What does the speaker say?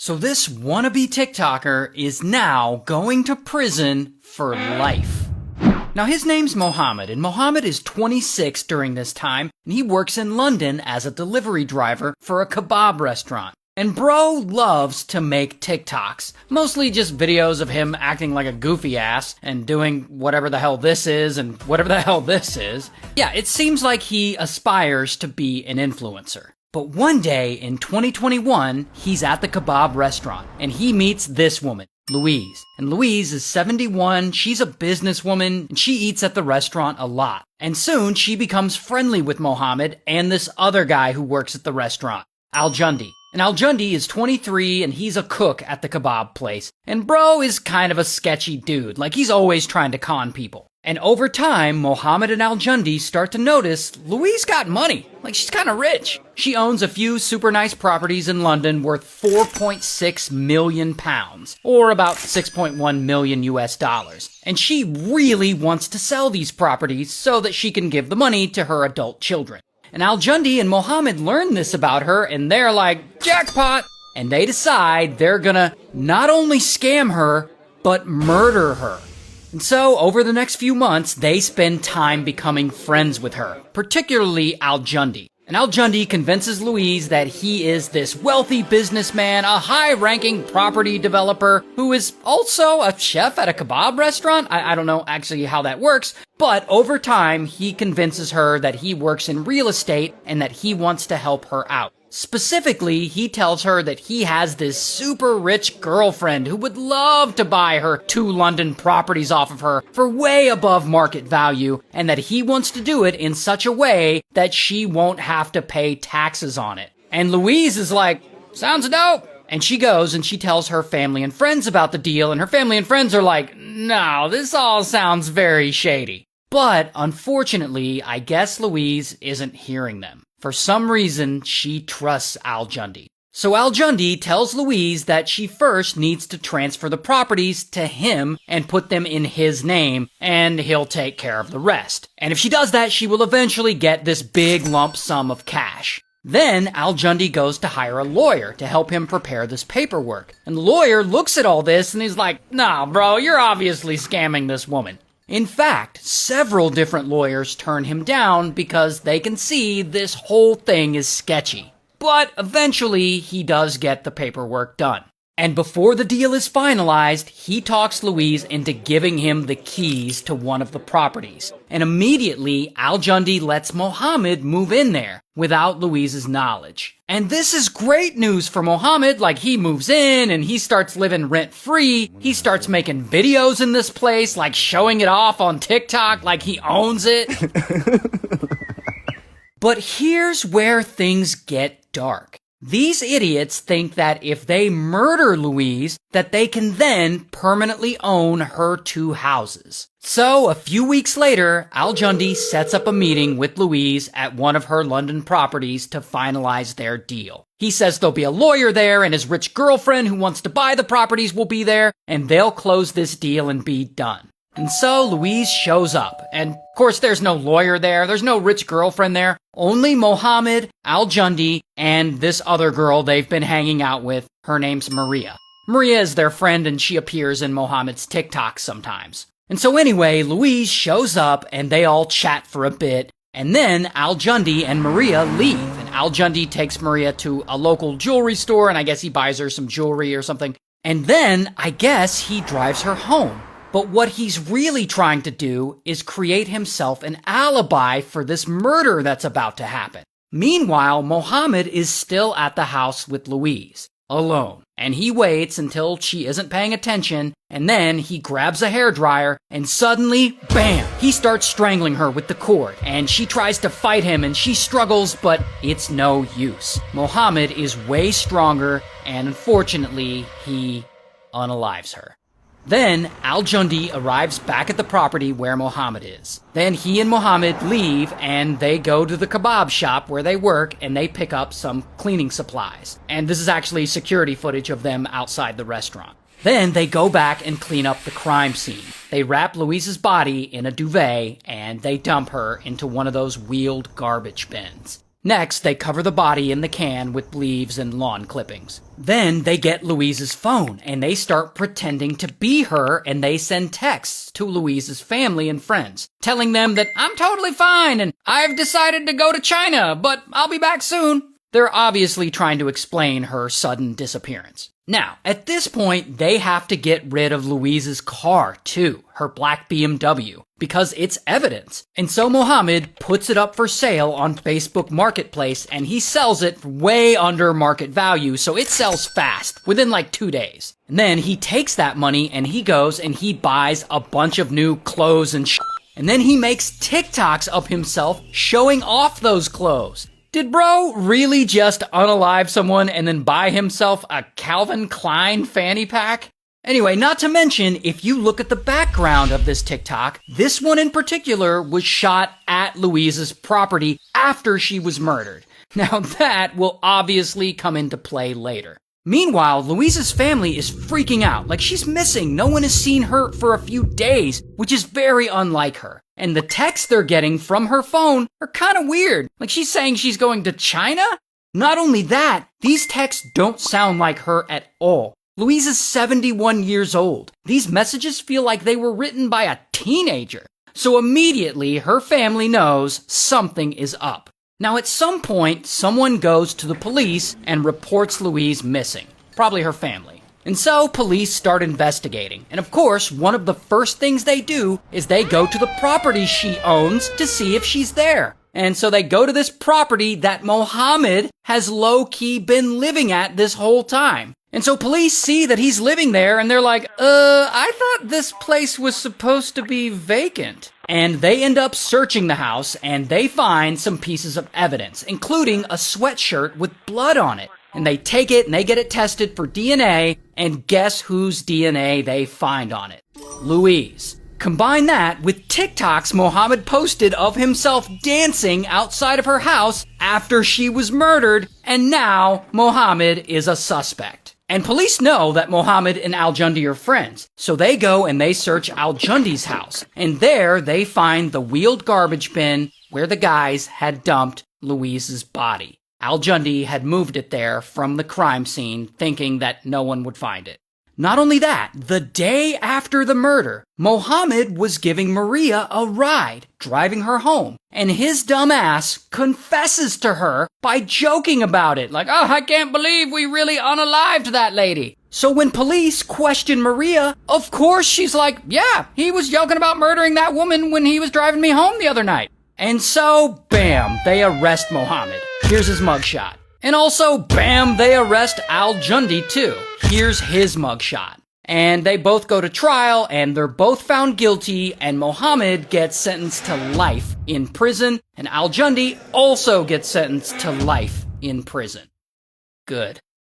So this wannabe TikToker is now going to prison for life. Now his name's Mohamed, and Mohamed is 26 during this time, and he works in London as a delivery driver for a kebab restaurant. And bro loves to make TikToks, mostly just videos of him acting like a goofy ass and doing whatever the hell this is and whatever the hell this is. Yeah, it seems like he aspires to be an influencer. But one day in 2021, he's at the kebab restaurant and he meets this woman, Louise. And Louise is 71, she's a businesswoman, and she eats at the restaurant a lot. And soon she becomes friendly with Mohamed and this other guy who works at the restaurant, Al-Jundi. And Al-Jundi is 23 and he's a cook at the kebab place. And bro is kind of a sketchy dude, like he's always trying to con people. And over time, Mohamed and Al-Jundi start to notice Louise got money. Like, she's kind of rich. She owns a few super nice properties in London worth 4.6 million pounds, or about 6.1 million US dollars. And she really wants to sell these properties so that she can give the money to her adult children. And Al-Jundi and Mohamed learn this about her, and they're like, jackpot! And they decide they're gonna not only scam her, but murder her. And so, over the next few months, they spend time becoming friends with her, particularly Al-Jundi. And Al-Jundi convinces Louise that he is this wealthy businessman, a high-ranking property developer, who is also a chef at a kebab restaurant. I don't know actually how that works, but over time, he convinces her that he works in real estate and that he wants to help her out. Specifically, he tells her that he has this super rich girlfriend who would love to buy her 2 London properties off of her for way above market value, and that he wants to do it in such a way that she won't have to pay taxes on it. And Louise is like, sounds dope! And she goes and she tells her family and friends about the deal, and her family and friends are like, no, this all sounds very shady. But, unfortunately, I guess Louise isn't hearing them. For some reason, she trusts Al-Jundi. So Al-Jundi tells Louise that she first needs to transfer the properties to him and put them in his name, and he'll take care of the rest. And if she does that, she will eventually get this big lump sum of cash. Then Al-Jundi goes to hire a lawyer to help him prepare this paperwork. And the lawyer looks at all this and he's like, nah, bro, you're obviously scamming this woman. In fact, several different lawyers turn him down because they can see this whole thing is sketchy. But eventually, he does get the paperwork done. And before the deal is finalized, he talks Louise into giving him the keys to one of the properties. And immediately, Al-Jundi lets Mohamed move in there without Louise's knowledge. And this is great news for Mohamed. Like, he moves in and he starts living rent-free. He starts making videos in this place, like showing it off on TikTok like he owns it. But here's where things get dark. These idiots think that if they murder Louise, that they can then permanently own her 2 houses. So, a few weeks later, Al-Jundi sets up a meeting with Louise at one of her London properties to finalize their deal. He says there'll be a lawyer there, and his rich girlfriend who wants to buy the properties will be there, and they'll close this deal and be done. And so Louise shows up, and of course there's no lawyer there, there's no rich girlfriend there, only Mohamed, Al-Jundi, and this other girl they've been hanging out with. Her name's Maria. Maria is their friend and she appears in Mohamed's TikToks sometimes. And so anyway, Louise shows up and they all chat for a bit, and then Al-Jundi and Maria leave, and Al-Jundi takes Maria to a local jewelry store, and I guess he buys her some jewelry or something, and then I guess he drives her home. But what he's really trying to do is create himself an alibi for this murder that's about to happen. Meanwhile, Mohamed is still at the house with Louise, alone. And he waits until she isn't paying attention, and then he grabs a hairdryer, and suddenly, bam! He starts strangling her with the cord, and she tries to fight him, and she struggles, but it's no use. Mohamed is way stronger, and unfortunately, he unalives her. Then, Al-Jundi arrives back at the property where Mohamed is. Then he and Mohamed leave, and they go to the kebab shop where they work, and they pick up some cleaning supplies. And this is actually security footage of them outside the restaurant. Then they go back and clean up the crime scene. They wrap Louise's body in a duvet, and they dump her into one of those wheeled garbage bins. Next, they cover the body in the can with leaves and lawn clippings. Then they get Louise's phone and they start pretending to be her, and they send texts to Louise's family and friends, telling them that I'm totally fine and I've decided to go to China, but I'll be back soon. They're obviously trying to explain her sudden disappearance. Now, at this point, they have to get rid of Louise's car too, her black BMW, because it's evidence. And so Mohamed puts it up for sale on Facebook Marketplace, and he sells it way under market value, so it sells fast, within like 2 days. And then he takes that money and he goes and he buys a bunch of new clothes and shit. And then he makes TikToks of himself showing off those clothes. Did bro really just unalive someone and then buy himself a Calvin Klein fanny pack? Anyway, not to mention, if you look at the background of this TikTok, this one in particular was shot at Louise's property after she was murdered. Now that will obviously come into play later. Meanwhile, Louise's family is freaking out, like she's missing. No one has seen her for a few days, which is very unlike her. And the texts they're getting from her phone are kind of weird. Like she's saying she's going to China? Not only that, these texts don't sound like her at all. Louise is 71 years old. These messages feel like they were written by a teenager. So immediately, her family knows something is up. Now at some point, someone goes to the police and reports Louise missing. Probably her family. And so police start investigating. And of course, one of the first things they do is they go to the property she owns to see if she's there. And so they go to this property that Mohamed has low-key been living at this whole time. And so police see that he's living there and they're like, I thought this place was supposed to be vacant. And they end up searching the house and they find some pieces of evidence, including a sweatshirt with blood on it. And they take it and they get it tested for DNA, and guess whose DNA they find on it? Louise. Combine that with TikToks Mohamed posted of himself dancing outside of her house after she was murdered, and now Mohamed is a suspect. And police know that Mohamed and Al-Jundi are friends, so they go and they search Al-Jundi's house. And there they find the wheeled garbage bin where the guys had dumped Louise's body. Al-Jundi had moved it there from the crime scene, thinking that no one would find it. Not only that, the day after the murder, Mohamed was giving Maria a ride, driving her home, and his dumb ass confesses to her by joking about it, like, oh, I can't believe we really unalived that lady. So when police question Maria, of course she's like, yeah, he was joking about murdering that woman when he was driving me home the other night. And so, bam, they arrest Mohamed. Here's his mugshot. And also, bam, they arrest Al-Jundi too. Here's his mugshot. And they both go to trial, and they're both found guilty, and Mohamed gets sentenced to life in prison, and Al-Jundi also gets sentenced to life in prison. Good.